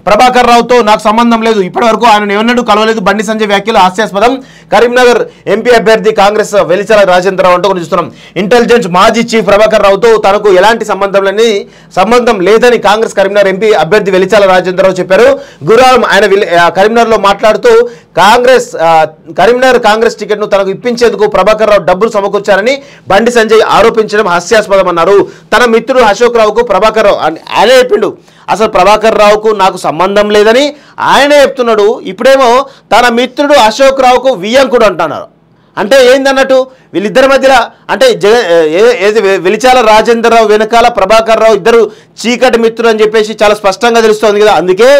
ప్రభాకర్ రావుతో నాకు సంబంధం లేదు, ఇప్పటివరకు ఆయన ఎవరినూ కలవలేదు. బండి సంజయ్ వ్యాఖ్యలు హాస్యాస్పదం. కరీంనగర్ ఎంపీ అభ్యర్థి కాంగ్రెస్ వెలిచాల రాజేంద్రరావు అంటూ చూస్తున్నాం. ఇంటెలిజెన్స్ మాజీ చీఫ్ ప్రభాకర్ రావుతో తనకు ఎలాంటి సంబంధం లేదని కాంగ్రెస్ కరీంనగర్ ఎంపీ అభ్యర్థి వెలిచాల రాజేంద్రరావు చెప్పారు. గురువారం ఆయన కరీంనగర్లో మాట్లాడుతూ కరీంనగర్ కాంగ్రెస్ టికెట్ను తనకు ఇప్పించేందుకు ప్రభాకర్ రావు డబ్బులు సమకూర్చారని బండి సంజయ్ ఆరోపించడం హాస్యాస్పదం అన్నారు. తన మిత్రుడు అశోక్ రావుకు ప్రభాకర్ రావు ఆయనే చెప్పిండు, అసలు ప్రభాకర్ రావుకు నాకు సంబంధం లేదని ఆయనే చెప్తున్నాడు. ఇప్పుడేమో తన మిత్రుడు అశోక్ రావుకు వియ్యంకుడు అంటున్నారు. అంటే ఏందన్నట్టు వీళ్ళిద్దరి మధ్యలో అంటే వెలిచాల రాజేంద్రరావు వెనకాల ప్రభాకర్ రావు ఇద్దరు చీకటి మిత్రులు అని చెప్పేసి చాలా స్పష్టంగా తెలుస్తోంది కదా. అందుకే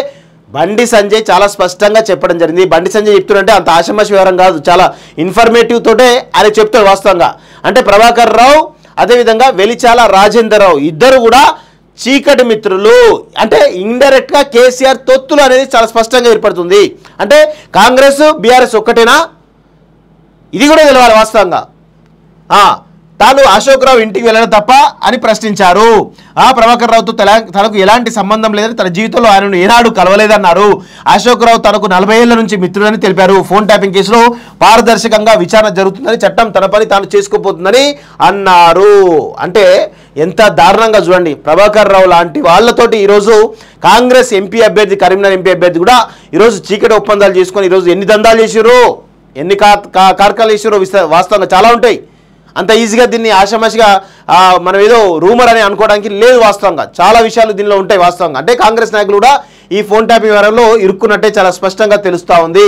బండి సంజయ్ చాలా స్పష్టంగా చెప్పడం జరిగింది. బండి సంజయ్ చెప్తున్నారంటే అంత ఆషమాషి వివరం కాదు, చాలా ఇన్ఫర్మేటివ్ తోటే ఆయన చెప్తాడు వాస్తవంగా. అంటే ప్రభాకర్ రావు అదేవిధంగా వెలిచాల రాజేంద్రరావు ఇద్దరు కూడా చీకటి మిత్రులు. అంటే ఇండైరెక్ట్ గా కేసీఆర్ తొత్తులు అనేది చాలా స్పష్టంగా ఏర్పడుతుంది. అంటే కాంగ్రెస్ బీఆర్ఎస్ ఒక్కటేనా, ఇది కూడా తెలవాలి వాస్తవంగా. తాను అశోక్ రావు ఇంటికి వెళ్ళడం తప్ప అని ప్రశ్నించారు. ప్రభాకర్ రావుతో తనకు ఎలాంటి సంబంధం లేదని, తన జీవితంలో ఆయనను ఏనాడు కలవలేదన్నారు. అశోక్ రావు తనకు 40 ఏళ్ల నుంచి మిత్రుడని తెలిపారు. ఫోన్ ట్యాపింగ్ కేసులో పారదర్శకంగా విచారణ జరుగుతుందని, చట్టం తన పని తాను చేసుకోబోతుందని అన్నారు. అంటే ఎంత దారుణంగా చూడండి. ప్రభాకర్ రావు లాంటి వాళ్ళతోటి ఈరోజు కాంగ్రెస్ ఎంపీ అభ్యర్థి కరీంనగర్ ఎంపీ అభ్యర్థి కూడా ఈరోజు చీకటి ఒప్పందాలు చేసుకొని ఈరోజు ఎన్ని దందాలు చేసిరో, ఎన్ని కార్యక్రమాలు చేసిరో వాస్తవంగా చాలా ఉంటాయి. అంత ఈజీగా దీన్ని ఆషామాషిగా మనం ఏదో రూమర్ అని అనుకోవడానికి లేదు. వాస్తవంగా చాలా విషయాలు దీనిలో ఉంటాయి వాస్తవంగా. అంటే కాంగ్రెస్ నాయకులు కూడా ఈ ఫోన్ ట్యాపింగ్ వ్యవహారంలో ఇరుక్కున్నట్టే చాలా స్పష్టంగా తెలుస్తూ ఉంది.